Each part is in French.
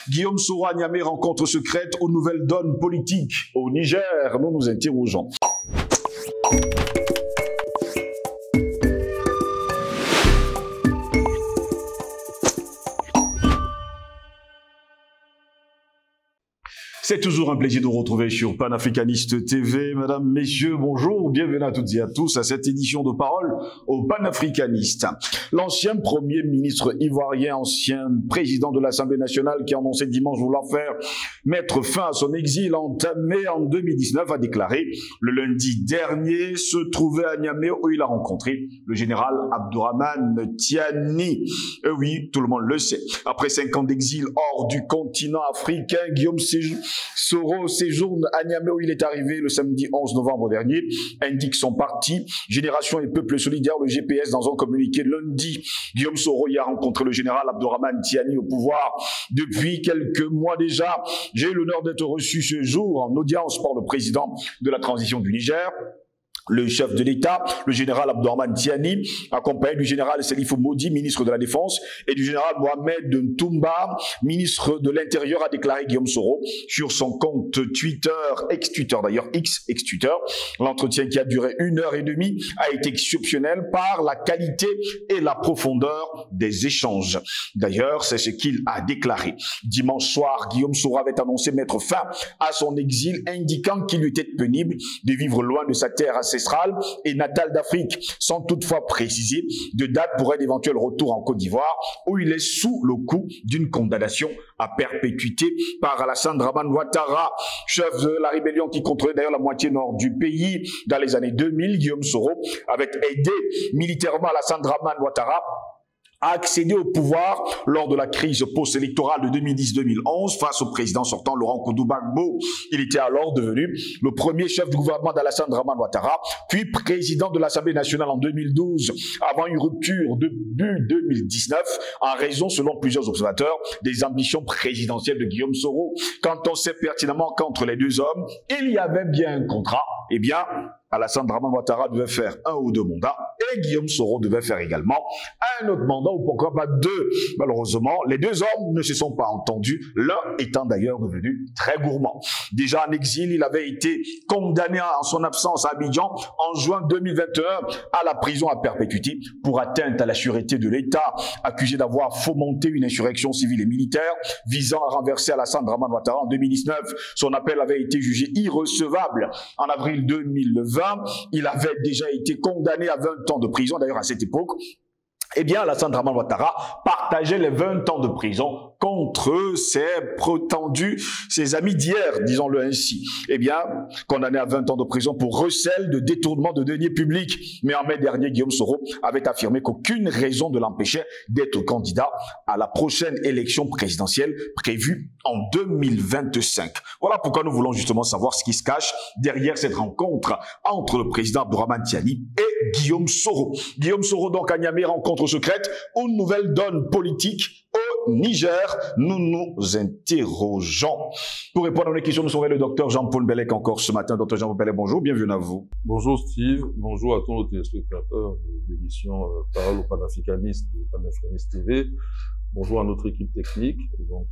Guillaume Soro à Niamey, rencontre secrète aux nouvelles donnes politiques. Au Niger, nous nous interrogeons. C'est toujours un plaisir de vous retrouver sur Panafricaniste TV. Mesdames, messieurs, bonjour, bienvenue à toutes et à tous à cette édition de Parole aux panafricanistes. L'ancien premier ministre ivoirien, ancien président de l'Assemblée nationale qui a annoncé dimanche vouloir mettre fin à son exil entamé en 2019 a déclaré le lundi dernier se trouver à Niamey où il a rencontré le général Abdourahmane Tiani. Oui, tout le monde le sait. Après 5 ans d'exil hors du continent africain, Guillaume Soro séjourne à Niamey où il est arrivé le samedi 11 novembre dernier, indique son parti Génération et Peuple Solidaire, le GPS, dans un communiqué lundi. Guillaume Soro y a rencontré le général Abdourahmane Tiani au pouvoir depuis quelques mois déjà. J'ai eu l'honneur d'être reçu ce jour en audience par le président de la transition du Niger, le chef de l'État, le général Abdourahmane Tiani, accompagné du général Salifou Modi, ministre de la Défense, et du général Mohamed Ntoumba, ministre de l'Intérieur, a déclaré Guillaume Soro sur son compte Twitter, ex-Twitter d'ailleurs, ex-Twitter. L'entretien qui a duré 1h30 a été exceptionnel par la qualité et la profondeur des échanges. D'ailleurs, c'est ce qu'il a déclaré. Dimanche soir, Guillaume Soro avait annoncé mettre fin à son exil, indiquant qu'il lui était pénible de vivre loin de sa terre et natale d'Afrique, sans toutefois préciser de date pour un éventuel retour en Côte d'Ivoire, où il est sous le coup d'une condamnation à perpétuité par Alassane Dramane Ouattara, chef de la rébellion qui contrôlait d'ailleurs la moitié nord du pays. Dans les années 2000, Guillaume Soro avait aidé militairement Alassane Dramane Ouattara a accédé au pouvoir lors de la crise post-électorale de 2010-2011 face au président sortant Laurent Gbagbo. Il était alors devenu le premier chef du gouvernement d'Alassane Dramane Ouattara, puis président de l'Assemblée nationale en 2012, avant une rupture début 2019 en raison, selon plusieurs observateurs, des ambitions présidentielles de Guillaume Soro. Quand on sait pertinemment qu'entre les deux hommes, il y avait bien un contrat, eh bien, Alassane Dramane Ouattara devait faire 1 ou 2 mandats et Guillaume Soro devait faire également un autre mandat ou pourquoi pas 2. Malheureusement, les deux hommes ne se sont pas entendus, l'un étant d'ailleurs devenu très gourmand. Déjà en exil, il avait été condamné en son absence à Abidjan en juin 2021 à la prison à perpétuité pour atteinte à la sûreté de l'État, accusé d'avoir fomenté une insurrection civile et militaire visant à renverser Alassane Dramane Ouattara en 2019. Son appel avait été jugé irrecevable en avril 2020. Il avait déjà été condamné à 20 ans de prison. D'ailleurs, à cette époque, eh bien, Alassane Dramane Ouattara partageait les 20 ans de prison contre ses amis d'hier, disons-le ainsi. Eh bien, condamné à 20 ans de prison pour recel de détournement de deniers publics. Mais en mai dernier, Guillaume Soro avait affirmé qu'aucune raison ne l'empêchait d'être candidat à la prochaine élection présidentielle prévue en 2025. Voilà pourquoi nous voulons justement savoir ce qui se cache derrière cette rencontre entre le président Abdourahmane Tiani et Guillaume Soro. Guillaume Soro, donc, à Niamey, rencontre secrète aux nouvelles donnes politiques au Niger. Nous nous interrogeons. Pour répondre à nos questions, nous sommes avec le docteur Jean-Paul Bellec encore ce matin. Docteur Jean-Paul Bellec, bonjour, bienvenue à vous. Bonjour Steve, bonjour à tous nos téléspectateurs de l'émission Parole aux panafricanistes de Panafricaniste TV. Bonjour à notre équipe technique, donc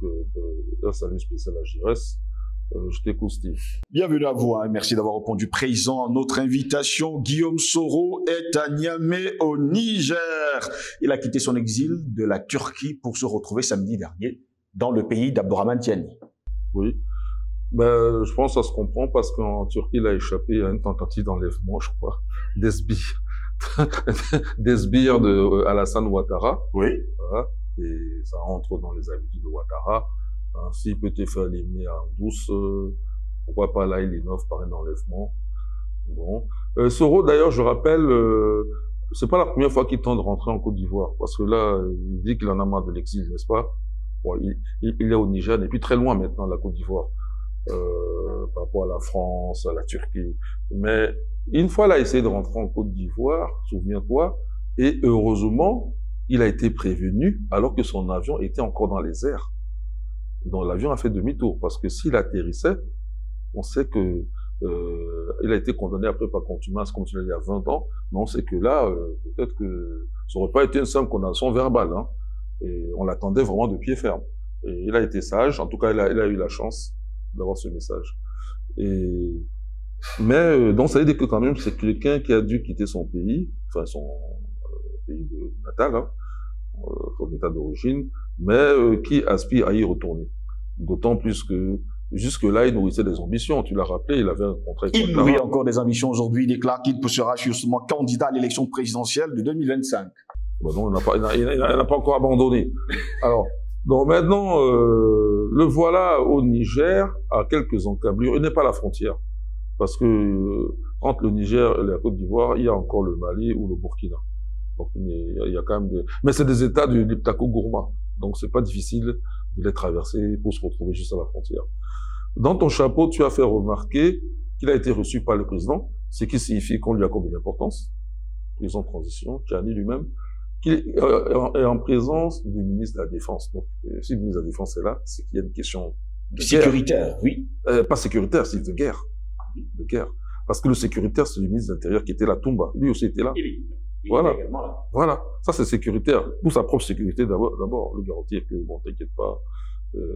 un salut spécial à Giresse. Je t'écoute, Steve. Bienvenue à vous, hein. Merci d'avoir répondu présent à notre invitation. Guillaume Soro est à Niamey au Niger. Il a quitté son exil de la Turquie pour se retrouver samedi dernier dans le pays d'Abdourahmane Tiani. Oui, ben, je pense que ça se comprend parce qu'en Turquie, il a échappé à une tentative d'enlèvement, je crois, des sbires de Alassane Ouattara. Oui. Voilà. Et ça rentre dans les habitudes de Ouattara. S'il peut te faire éliminer en douce, pourquoi pas là, il innove par un enlèvement. Bon. Soro, d'ailleurs, je rappelle, c'est pas la première fois qu'il tente de rentrer en Côte d'Ivoire, parce que là, il dit qu'il en a marre de l'exil, n'est-ce pas? Bon, il est au Niger, et puis très loin maintenant, la Côte d'Ivoire, par rapport à la France, à la Turquie. Mais une fois, il a essayé de rentrer en Côte d'Ivoire, souviens-toi, et heureusement, il a été prévenu alors que son avion était encore dans les airs. Donc l'avion a fait demi-tour parce que s'il atterrissait, on sait que il a été condamné après par contumace comme tu l'as dit il y a 20 ans, mais on sait que là, peut-être que ça aurait pas été une simple condamnation verbale, hein, et on l'attendait vraiment de pied ferme. Et il a été sage, en tout cas, il a eu la chance d'avoir ce message. Mais donc, ça veut dire que quand même, c'est quelqu'un qui a dû quitter son pays, enfin son pays natal, hein, son état d'origine, mais qui aspire à y retourner. D'autant plus que jusque-là, il nourrissait des ambitions. Tu l'as rappelé, il avait un contrat. Il nourrit encore des ambitions aujourd'hui. Il déclare qu'il sera justement candidat à l'élection présidentielle de 2025. Bon, non, il n'a pas encore abandonné. Alors, donc maintenant, le voilà au Niger, à quelques encablures. Il n'est pas à la frontière. Parce que entre le Niger et la Côte d'Ivoire, il y a encore le Mali ou le Burkina. Donc il y a quand même des... Mais c'est des États du Liptako Gourma. Donc c'est pas difficile de les traverser pour se retrouver juste à la frontière. Dans ton chapeau, tu as fait remarquer qu'il a été reçu par le président, ce qui signifie qu'on lui accorde de l'importance. Président de transition, Tchani lui-même, qu'il est en présence du ministre de la Défense. Donc si le ministre de la Défense est là, c'est qu'il y a une question de sécuritaire, guerre. Oui. Pas sécuritaire, c'est de guerre. De guerre. Parce que le sécuritaire, c'est le ministre de l'Intérieur qui était là, Toumba. Lui aussi était là. Voilà. Voilà. Ça, c'est sécuritaire. Pour sa propre sécurité, d'abord, le garantir que, bon, t'inquiète pas,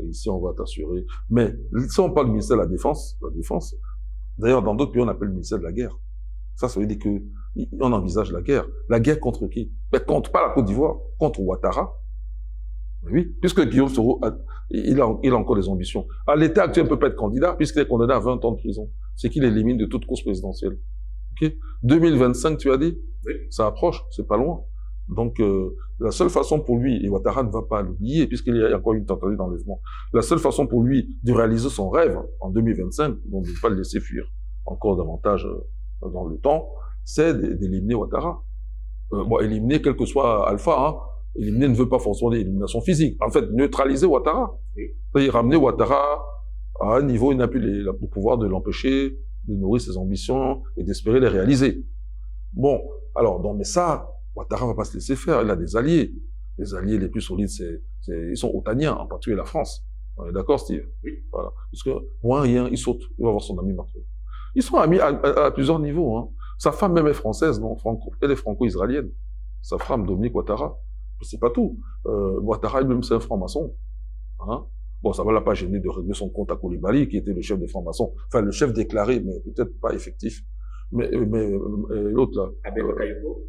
ici, on va t'assurer. Mais, si on parle du ministère de la Défense, d'ailleurs, dans d'autres pays, on appelle le ministère de la Guerre. Ça veut dire que, on envisage la guerre. La guerre contre qui? Mais contre pas la Côte d'Ivoire, contre Ouattara. Oui, puisque Guillaume Soro, il a encore des ambitions. À l'état actuel, il ne peut pas être candidat, puisqu'il est condamné à 20 ans de prison. C'est qu'il élimine de toute course présidentielle. Ok? 2025, tu as dit? Oui. Ça approche, c'est pas loin. Donc, la seule façon pour lui, et Ouattara ne va pas l'oublier, puisqu'il y a encore une tentative d'enlèvement, la seule façon pour lui de réaliser son rêve en 2025, donc de ne pas le laisser fuir encore davantage dans le temps, c'est d'éliminer Ouattara. Bon, éliminer quel que soit Alpha, hein. Éliminer ne veut pas forcément l'élimination physique. En fait, neutraliser Ouattara. Oui. C'est-à-dire ramener Ouattara à un niveau, il n'a plus le pouvoir de l'empêcher de nourrir ses ambitions et d'espérer les réaliser. Bon, alors, donc, mais ça, Ouattara va pas se laisser faire. Il a des alliés. Les alliés les plus solides, ils sont otaniens, en particulier la France. On est d'accord, Steve? Oui. Voilà. Parce que, pour un rien, il saute. Il va voir son ami Martin. Ils sont amis à plusieurs niveaux, hein. Sa femme même est française, non? Elle est franco-israélienne. Sa femme, Dominique Ouattara. C'est pas tout. Ouattara, lui-même, c'est un franc-maçon. Hein? Bon, ça va l'a pas gêner de régler son compte à Koulibaly, qui était le chef des francs-maçons. Enfin, le chef déclaré, mais peut-être pas effectif. Mais l'autre, là. Avec Bakayoko.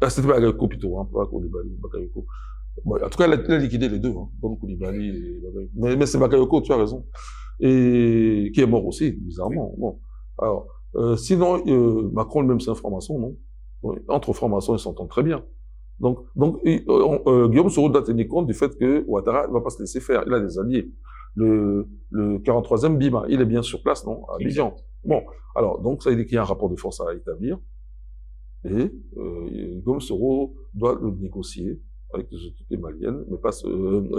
C'était Bakayoko, plutôt, hein, pas Koulibaly, Bakayoko. Bon, en tout cas, il a liquidé les deux, hein. Comme Koulibaly et Bakayoko. Mais c'est Bakayoko, tu as raison. Et qui est mort aussi, bizarrement. Bon. Alors, sinon, Macron, lui-même, c'est un franc-maçon, non? Oui. Entre francs-maçons, ils s'entendent très bien. Donc Guillaume Soro doit tenir compte du fait que Ouattara ne va pas se laisser faire. Il a des alliés. Le 43e Bima, il est bien sur place, non? À Abidjan. Bon, alors, donc, ça veut dire qu'il y a un rapport de force à établir. Et Guillaume Soro doit le négocier avec les autorités maliennes, mais pas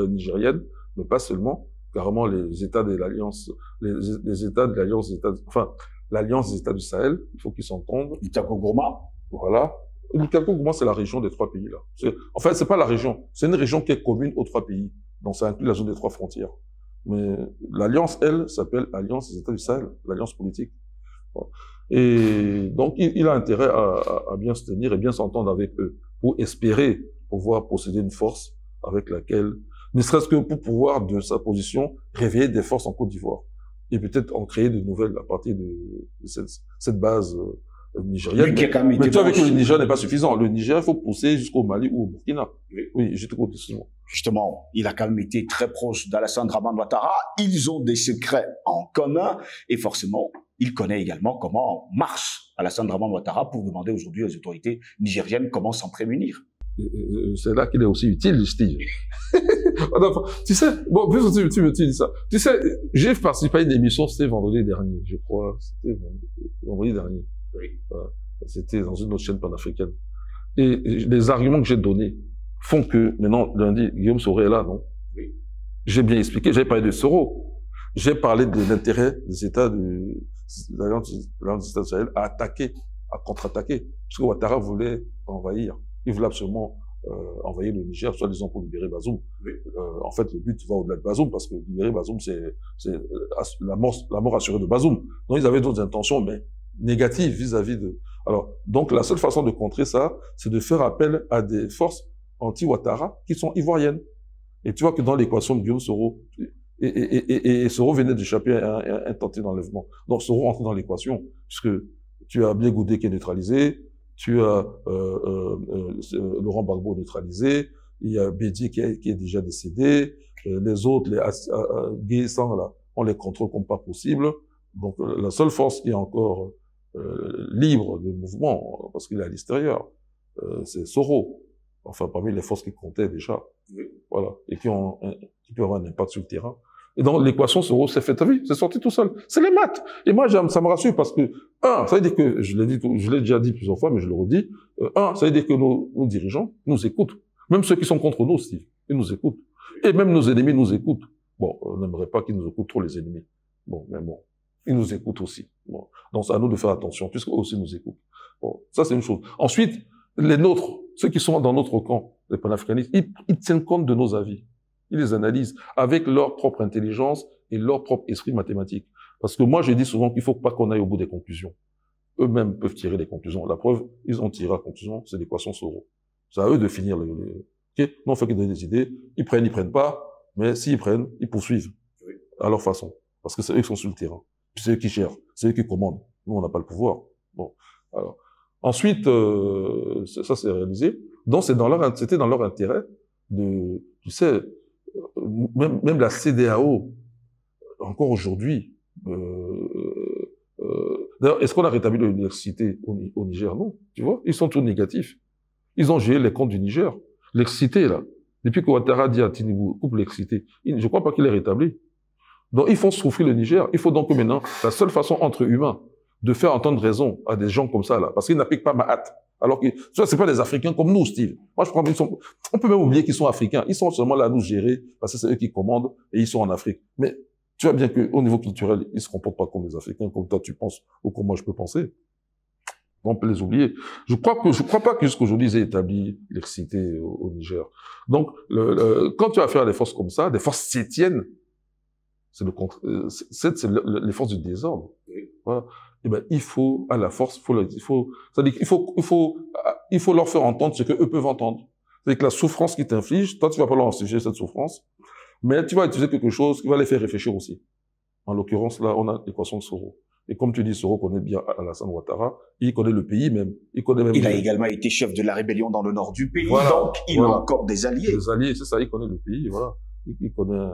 nigériennes, mais pas seulement, carrément les États de l'Alliance, les États de l'Alliance, enfin, l'Alliance des États du Sahel, il faut qu'ils s'entendent. Liptako Gourma. Voilà. Liptako Gourma, c'est la région des 3 pays, là. En fait, c'est pas la région. C'est une région qui est commune aux 3 pays. Donc, ça inclut la zone des 3 frontières. Mais l'Alliance, elle, s'appelle Alliance des États du Sahel, l'Alliance politique. Bon. Et donc, il a intérêt à bien se tenir et bien s'entendre avec eux pour espérer pouvoir posséder une force avec laquelle, ne serait-ce que pour pouvoir, de sa position, réveiller des forces en Côte d'Ivoire. Et peut-être en créer de nouvelles à partir de cette base nigérienne. Mais tu vois, avec le Niger n'est pas suffisant. Le Niger, il faut pousser jusqu'au Mali ou au Burkina. Oui, je te compte, excuse-moi. Justement, il a quand même été très proche d'Alassane Dramane Ouattara. Ils ont des secrets en commun. Et forcément, il connaît également comment marche Alassane Dramane Ouattara pour demander aujourd'hui aux autorités nigériennes comment s'en prémunir. C'est là qu'il est aussi utile, Steve. Tu sais, bon, plus tu me dis ça. Tu sais, j'ai participé à une émission, c'était vendredi dernier, je crois. C'était vendredi dernier. Oui. C'était dans une autre chaîne panafricaine. Et les arguments que j'ai donnés font que, maintenant, lundi, Guillaume Soro est là, non? Oui. J'ai bien expliqué, j'ai parlé de Soro. J'ai parlé de l'intérêt des États de l'Alliance des États de Sahel à attaquer, à contre-attaquer. Parce que Ouattara voulait envahir. Il voulait absolument envahir le Niger, soi-disant pour libérer Bazoum. Oui. En fait, le but va au-delà de Bazoum, parce que libérer Bazoum, c'est la mort assurée de Bazoum. Donc, ils avaient d'autres intentions, mais négatives vis-à-vis de... Alors, donc, la seule façon de contrer ça, c'est de faire appel à des forces anti-Ouattara qui sont ivoiriennes. Et tu vois que dans l'équation de Guillaume Soro, et Soro venait d'échapper à un tenté d'enlèvement. Donc Soro rentre dans l'équation, puisque tu as Blé Goudé qui est neutralisé, tu as Laurent Gbagbo neutralisé, il y a Bédié qui est déjà décédé, les autres, les Gué-Sang, là, on les contrôle comme pas possible. Donc la seule force qui est encore libre de mouvement, parce qu'il est à l'extérieur, c'est Soro. Enfin, parmi les forces qui comptaient déjà. Voilà. Et qui peuvent avoir un impact sur le terrain. Et donc, l'équation Soro s'est faite, t'as vu, c'est sorti tout seul. C'est les maths. Et moi, ça me rassure parce que, ça veut dire que, je l'ai déjà dit plusieurs fois, mais je le redis, ça veut dire que nos dirigeants nous écoutent. Même ceux qui sont contre nous, Steve, ils nous écoutent. Et même nos ennemis nous écoutent. Bon, on n'aimerait pas qu'ils nous écoutent trop, les ennemis. Bon, mais bon, ils nous écoutent aussi. Bon. Donc, c'est à nous de faire attention, puisqu'eux aussi nous écoutent. Bon, ça, c'est une chose. Ensuite, les nôtres, ceux qui sont dans notre camp, les panafricanistes, ils tiennent compte de nos avis. Ils les analysent avec leur propre intelligence et leur propre esprit mathématique. Parce que moi, je dis souvent qu'il ne faut pas qu'on aille au bout des conclusions. Eux-mêmes peuvent tirer des conclusions. La preuve, ils ont tiré la conclusion, c'est l'équation Soro. C'est à eux de finir okay? Nous, on fait qu'ils donnent des idées. Ils prennent pas, mais s'ils prennent, ils poursuivent. Oui. À leur façon. Parce que c'est eux qui sont sur le terrain. C'est eux qui gèrent. C'est eux qui commandent. Nous, on n'a pas le pouvoir. Bon. Alors. Ensuite, ça s'est réalisé. Donc, c'était dans leur intérêt de, tu sais, même la CEDEAO, encore aujourd'hui, d'ailleurs, est-ce qu'on a rétabli l'électricité au Niger? Non, tu vois, ils sont tous négatifs. Ils ont géré les comptes du Niger. L'électricité, là, depuis que Ouattara dit à Tinibou, coupe l'électricité, je ne crois pas qu'il est rétabli. Donc, ils font souffrir le Niger. Il faut donc que maintenant, la seule façon entre humains de faire entendre raison à des gens comme ça, là, parce qu'ils n'appliquent pas ma hâte. Alors que, tu vois, c'est pas des Africains comme nous, Steve. Moi, je crois on peut même oublier qu'ils sont Africains. Ils sont seulement là à nous gérer, parce que c'est eux qui commandent, et ils sont en Afrique. Mais, tu vois bien qu'au niveau culturel, ils se comportent pas comme les Africains, comme toi tu penses, ou comme moi je peux penser. On peut les oublier. Je crois pas que jusqu'aujourd'hui, ils aient établi l'électricité au Niger. Donc, quand tu as affaire à des forces comme ça, des forces sétiennes, c'est les forces du désordre. Voilà. Eh ben, il faut, à la force, c'est-à-dire qu'il faut leur faire entendre ce qu'eux peuvent entendre. C'est-à-dire que la souffrance qu'ils t'infligent, toi, tu vas pas leur infliger cette souffrance, mais tu vas utiliser quelque chose qui va les faire réfléchir aussi. En l'occurrence, là, on a l'équation de Soro. Et comme tu dis, Soro connaît bien Alassane Ouattara, il connaît le pays même. Il a également été chef de la rébellion dans le nord du pays, voilà, donc il a encore des alliés. Des alliés, c'est ça, il connaît le pays, voilà. Il connaît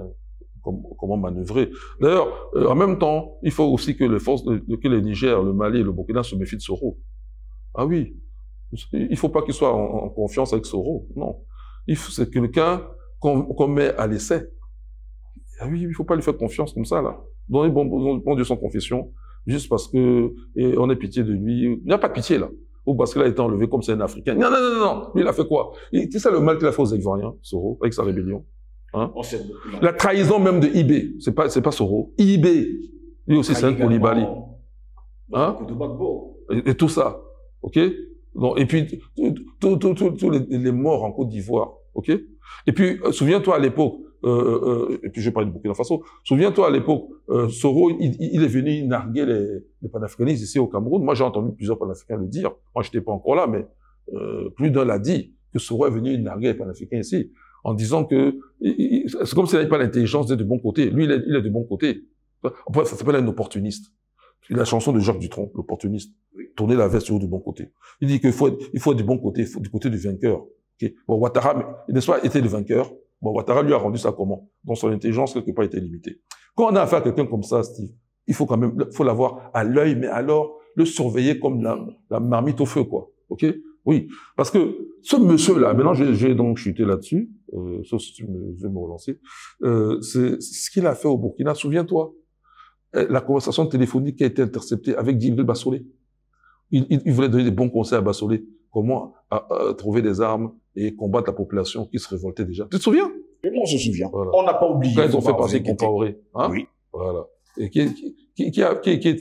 comment manœuvrer. D'ailleurs, en même temps, il faut aussi que que le Niger, le Mali et le Burkina se méfient de Soro. Ah oui. Il faut pas qu'il soit en confiance avec Soro. Non. C'est quelqu'un qu'on met à l'essai. Ah oui, il faut pas lui faire confiance comme ça, là. Donnez bon Dieu sans confession, juste parce que, on a pitié de lui. Il n'y a pas de pitié, là. Ou parce qu'il a été enlevé comme c'est un Africain. Non, non, non, non. Lui, il a fait quoi? Tu sais le mal qu'il a fait aux Ivoiriens, Soro, avec sa rébellion. Hein? La trahison même de IB, c'est pas Soro. IB, lui aussi c'est un Koulibaly. Hein? Et tout ça, ok? Donc, et puis tous les morts en Côte d'Ivoire, ok? Et puis souviens-toi à l'époque, et puis je parle de Burkina Faso. Souviens-toi à l'époque, Soro, il est venu narguer les panafricanistes ici au Cameroun. Moi j'ai entendu plusieurs panafricains le dire. Moi j'étais pas encore là, mais plus d'un l'a dit que Soro est venu narguer les panafricains ici, en disant que c'est comme s'il n'avait pas l'intelligence d'être de bon côté. Lui, il est de bon côté. Ça s'appelle un opportuniste. La chanson de Jacques Dutronc, l'opportuniste. Tourner la veste sur du bon côté. Il dit qu'il faut être du bon côté, du côté du vainqueur. Okay. Bon, Ouattara, il n'est pas été le vainqueur. Bon, Ouattara lui a rendu ça comment? Donc son intelligence, quelque part, était limitée. Quand on a affaire à quelqu'un comme ça, Steve, il faut quand même, faut l'avoir à l'œil, mais alors, le surveiller comme la marmite au feu, quoi. Ok? Oui. Parce que, ce monsieur-là, maintenant, j'ai donc chuté là-dessus, sauf si tu veux me relancer, c'est ce qu'il a fait au Burkina. Souviens-toi, la conversation téléphonique qui a été interceptée avec Djibril Bassolé. Il voulait donner des bons conseils à Bassolé. Comment trouver des armes et combattre la population qui se révoltait déjà. Tu te souviens? On se souvient. Voilà. On n'a pas oublié. Quand ils ont fait passer Compaoré. Hein? Oui. Voilà. Et qui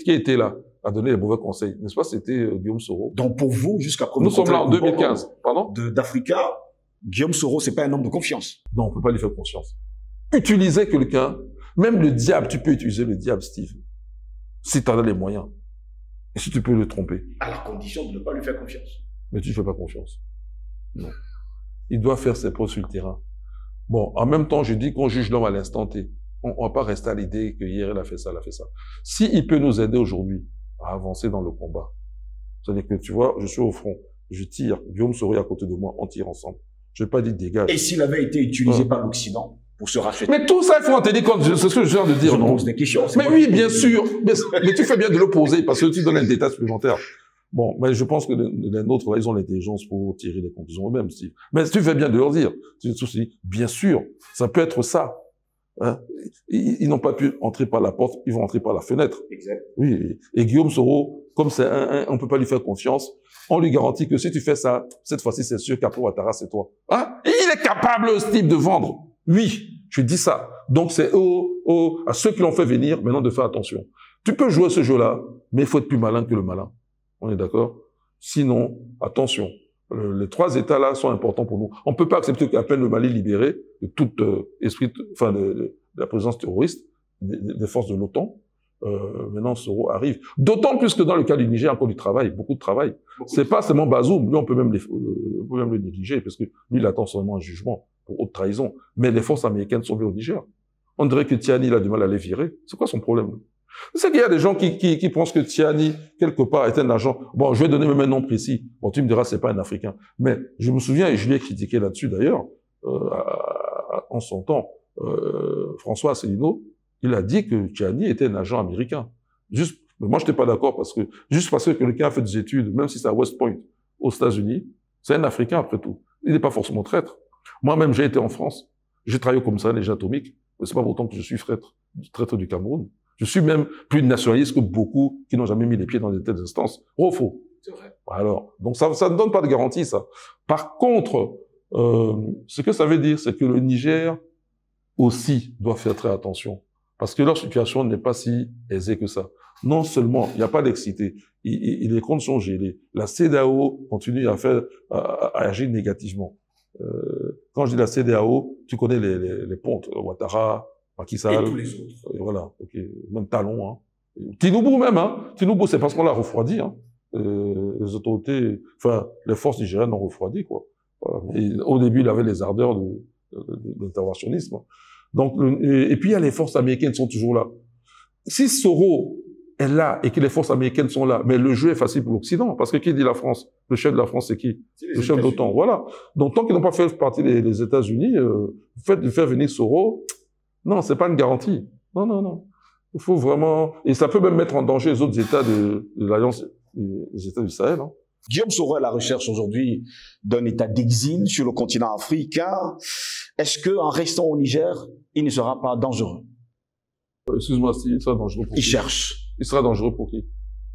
était là à donner les mauvais conseils? N'est-ce pas? C'était Guillaume Soro. Donc pour vous, jusqu'à nous sommes là en 2015. Pardon? D'Africa, Guillaume Soro, c'est pas un homme de confiance. Non, on peut pas lui faire confiance. Utiliser quelqu'un, même le diable, tu peux utiliser le diable, Steve, si tu en as les moyens. Et si tu peux le tromper. À la condition de ne pas lui faire confiance. Mais tu ne fais pas confiance. Non. Il doit faire ses preuves sur le terrain. Bon, en même temps, je dis qu'on juge l'homme à l'instant T. On ne va pas rester à l'idée que hier, il a fait ça, il a fait ça. S'il peut nous aider aujourd'hui à avancer dans le combat, c'est-à-dire que, tu vois, je suis au front, je tire, Guillaume Soro est à côté de moi, on tire ensemble. Je ne vais pas dire dégage. Et s'il avait été utilisé par l'Occident pour se racheter? Mais tout ça, il faut en tenir compte. C'est ce que je viens de dire, je non? pose des questions. Mais oui, bien sûr. Mais tu fais bien de le poser parce que tu donnes un détail supplémentaire. Bon, mais je pense que les nôtres, là, ils ont l'intelligence pour tirer les conclusions eux-mêmes, Steve. Mais tu fais bien de leur dire. Bien sûr, ça peut être ça. Hein? Ils n'ont pas pu entrer par la porte, ils vont entrer par la fenêtre. Exact. Oui. Et Guillaume Soro, comme c'est on peut pas lui faire confiance, on lui garantit que si tu fais ça, cette fois-ci, c'est sûr qu'après Ouattara, c'est toi. Hein? Et il est capable, Steve, de vendre. Oui, je dis ça. Donc c'est à ceux qui l'ont fait venir, maintenant de faire attention. Tu peux jouer ce jeu-là, mais il faut être plus malin que le malin. On est d'accord? Sinon, attention. Les trois États-là sont importants pour nous. On ne peut pas accepter qu'à peine le Mali libéré de tout esprit, enfin de la présence terroriste des forces de l'OTAN, maintenant Soro arrive. D'autant plus que dans le cas du Niger, encore du travail, beaucoup de travail. C'est pas seulement Bazoum, lui on peut même le négliger parce que lui il attend seulement un jugement pour haute trahison. Mais les forces américaines sont venues au Niger. On dirait que Tiani il a du mal à les virer. C'est quoi son problème? C'est qu'il y a des gens qui pensent que Tiani, quelque part, est un agent. Bon, je vais donner même un nom précis. Bon, tu me diras, c'est pas un Africain. Mais je me souviens, et je l'ai critiqué là-dessus d'ailleurs, en son temps, François Asselineau, il a dit que Tiani était un agent américain. Mais moi, je n'étais pas d'accord juste parce que quelqu'un a fait des études, même si c'est à West Point, aux États-Unis, c'est un Africain après tout. Il n'est pas forcément traître. Moi-même, j'ai été en France. J'ai travaillé comme ça, l'énergie atomique. Mais c'est pas pourtant que je suis traître du Cameroun. Je suis même plus nationaliste que beaucoup qui n'ont jamais mis les pieds dans de telles instances. Faux. C'est vrai. Alors, donc ça ne donne pas de garantie, ça. Par contre, ce que ça veut dire, c'est que le Niger aussi doit faire très attention. Parce que leur situation n'est pas si aisée que ça. Non seulement, il n'y a pas d'excité, les comptes sont gelés. La CEDEAO continue à agir négativement. Quand je dis la CEDEAO, tu connais les pontes, Ouattara, Macky Sall, et tous les autres. Voilà, okay. Même Talon, hein. Tinubu même, hein. Tinubu, c'est parce qu'on l'a refroidi, hein. Les autorités, enfin, les forces nigériennes l'ont refroidi, quoi. Voilà. Et au début, il avait les ardeurs de l'interventionnisme. Donc, et puis il y a les forces américaines qui sont toujours là. Si Soro est là et que les forces américaines sont là, mais le jeu est facile pour l'Occident, parce que qui dit la France? Le chef de la France, c'est qui? Le chef de l'OTAN, voilà. Donc, tant qu'ils n'ont pas fait partie des États-Unis, le fait de faire venir Soro, non, c'est pas une garantie. Non. Il faut vraiment, et ça peut même mettre en danger les autres États de l'Alliance, les États du Sahel, hein. Guillaume Soro est à la recherche aujourd'hui d'un état d'exil sur le continent africain. Est-ce qu'en restant au Niger, il ne sera pas dangereux? Excuse-moi, il sera dangereux pour qui? Il cherche. Il sera dangereux pour qui?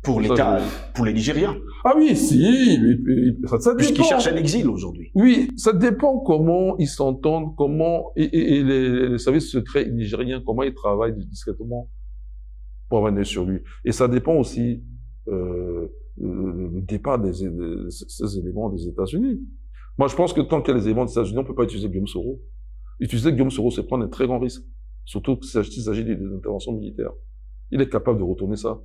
Pour l'État, pour les Nigériens. Ah oui, si, ça puisqu'ils cherchent un exil aujourd'hui. Oui, ça dépend comment ils s'entendent, comment, et les services secrets nigériens, comment ils travaillent discrètement pour revenir sur lui. Et ça dépend aussi, le départ de ces éléments des États-Unis. Moi, je pense que tant qu'il y a les éléments des États-Unis, on ne peut pas utiliser Guillaume Soro. Utiliser Guillaume Soro, c'est prendre un très grand risque. Surtout s'il s'agit d'une intervention militaire. Il est capable de retourner ça.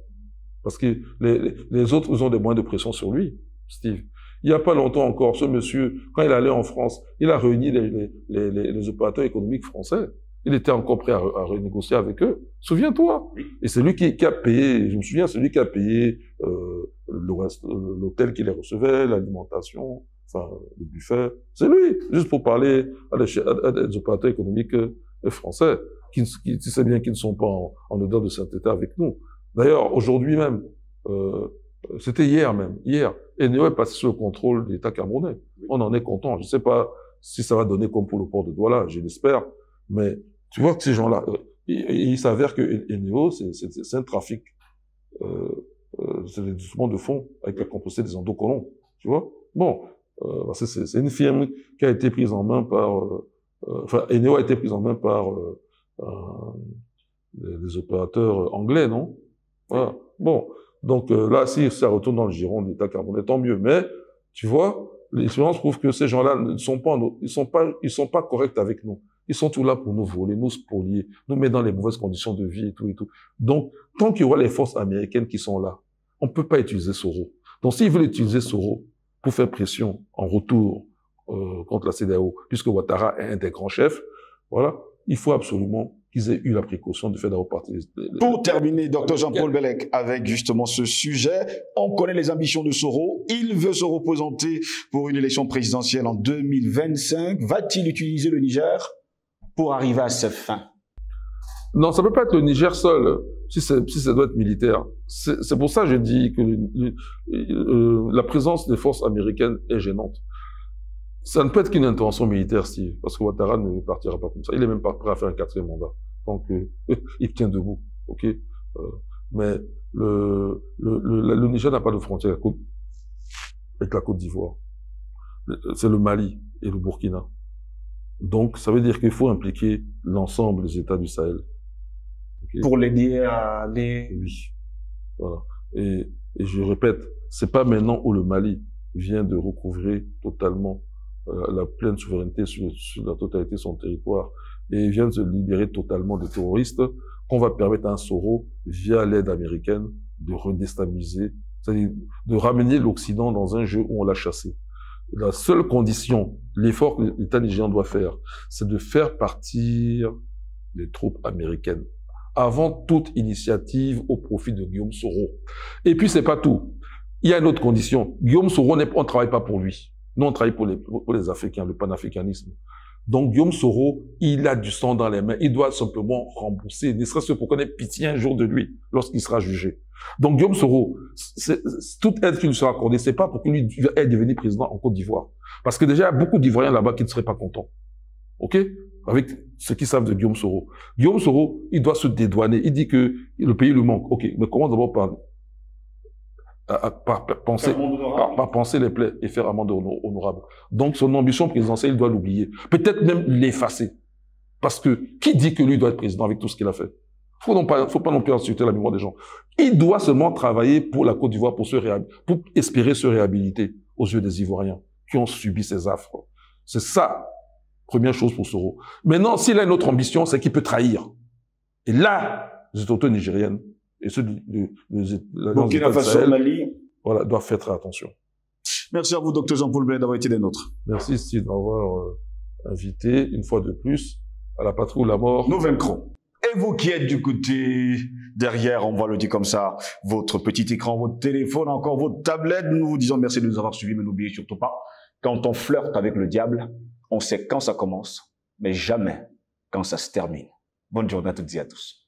Parce que les autres, ils ont des moyens de pression sur lui, Steve. Il n'y a pas longtemps encore, ce monsieur, quand il allait en France, il a réuni les opérateurs économiques français. Il était encore prêt à renégocier avec eux. Souviens-toi. Et c'est lui qui a payé, je me souviens, c'est lui qui a payé l'hôtel qui les recevait, l'alimentation, enfin, le buffet. C'est lui, juste pour parler à des opérateurs économiques français, qui tu sais bien qu'ils ne sont pas en odeur de sainteté avec nous. D'ailleurs, aujourd'hui même, c'était hier, Eneo est passé sous le contrôle de l'État camerounais. On en est content. Je ne sais pas si ça va donner comme pour le port de Douala, je l'espère, mais tu vois que ces gens-là, il s'avère que Eneo, c'est un trafic, c'est des doucements de fonds avec la composée des endocolons, tu vois. Bon, parce que c'est une firme qui a été prise en main par, enfin, Eneo a été prise en main par des opérateurs anglais, non? Voilà. Bon, donc là, si ça retourne dans le giron de l'État camerounais, tant mieux. Mais tu vois, l'expérience prouve que ces gens-là ne sont pas, ils sont pas corrects avec nous. Ils sont tout là pour nous voler, nous spolier, nous mettre dans les mauvaises conditions de vie et tout et tout. Donc, tant qu'il y aura les forces américaines qui sont là, on peut pas utiliser Soro. Donc, s'ils veulent utiliser Soro pour faire pression en retour contre la CEDEAO, puisque Ouattara est un des grands chefs, Voilà. Il faut absolument qu'ils aient eu la précaution de faire d'abord partie. Pour terminer, Dr Jean-Paul Bellec, avec justement ce sujet, on connaît les ambitions de Soro. Il veut se représenter pour une élection présidentielle en 2025. Va-t-il utiliser le Niger pour arriver à ses fins? Non, ça ne peut pas être le Niger seul, si ça doit être militaire. C'est pour ça que je dis que la présence des forces américaines est gênante. Ça ne peut être qu'une intervention militaire, Steve, parce que Ouattara ne partira pas comme ça. Il est même pas prêt à faire un 4e mandat. Donc, il tient debout, ok. Mais le Niger n'a pas de frontière avec la Côte d'Ivoire. C'est le Mali et le Burkina. Donc, ça veut dire qu'il faut impliquer l'ensemble des États du Sahel. Okay. Pour l'aider à aller... Oui. Voilà. Et je répète, c'est pas maintenant où le Mali vient de recouvrer totalement la pleine souveraineté sur la totalité de son territoire et vient de se libérer totalement des terroristes qu'on va permettre à un Soro, via l'aide américaine, de redéstabiliser, c'est-à-dire de ramener l'Occident dans un jeu où on l'a chassé. La seule condition, l'effort que l'État nigérian doit faire, c'est de faire partir les troupes américaines avant toute initiative au profit de Guillaume Soro. Et puis, c'est pas tout. Il y a une autre condition. Guillaume Soro, on ne travaille pas pour lui. Nous, on travaille pour les Africains, le panafricanisme. Donc, Guillaume Soro, il a du sang dans les mains. Il doit simplement rembourser, ne serait-ce que pour qu'on ait pitié un jour de lui, lorsqu'il sera jugé. Donc, Guillaume Soro, toute aide qui lui sera accordée, c'est pas pour qu'il ait devenu président en Côte d'Ivoire. Parce que déjà, il y a beaucoup d'Ivoiriens là-bas qui ne seraient pas contents. OK? Avec ceux qui savent de Guillaume Soro. Guillaume Soro, il doit se dédouaner. Il dit que le pays lui manque. OK. Mais comment d'abord par penser les plaies et faire amende honorable. Donc, son ambition présidentielle, il doit l'oublier. Peut-être même l'effacer. Parce que, qui dit que lui doit être président avec tout ce qu'il a fait? Faut pas non plus insulter la mémoire des gens. Il doit seulement travailler pour la Côte d'Ivoire pour espérer se réhabiliter aux yeux des Ivoiriens qui ont subi ces affres. C'est ça, première chose pour Soro. Maintenant, s'il a une autre ambition, c'est qu'il peut trahir. Et là, les autorités nigériennes et ceux de Burkina Faso, Mali, voilà, doivent faire très attention. Merci à vous, Dr Jean-Paul Bellec, d'avoir été des nôtres. Merci, Steve, d'avoir invité, une fois de plus, à la patrouille la mort. Nous vaincrons. Et vous qui êtes du côté derrière, on va le dire comme ça, votre petit écran, votre téléphone, encore votre tablette, nous vous disons merci de nous avoir suivis, mais n'oubliez surtout pas, quand on flirte avec le diable, on sait quand ça commence, mais jamais quand ça se termine. Bonne journée à toutes et à tous.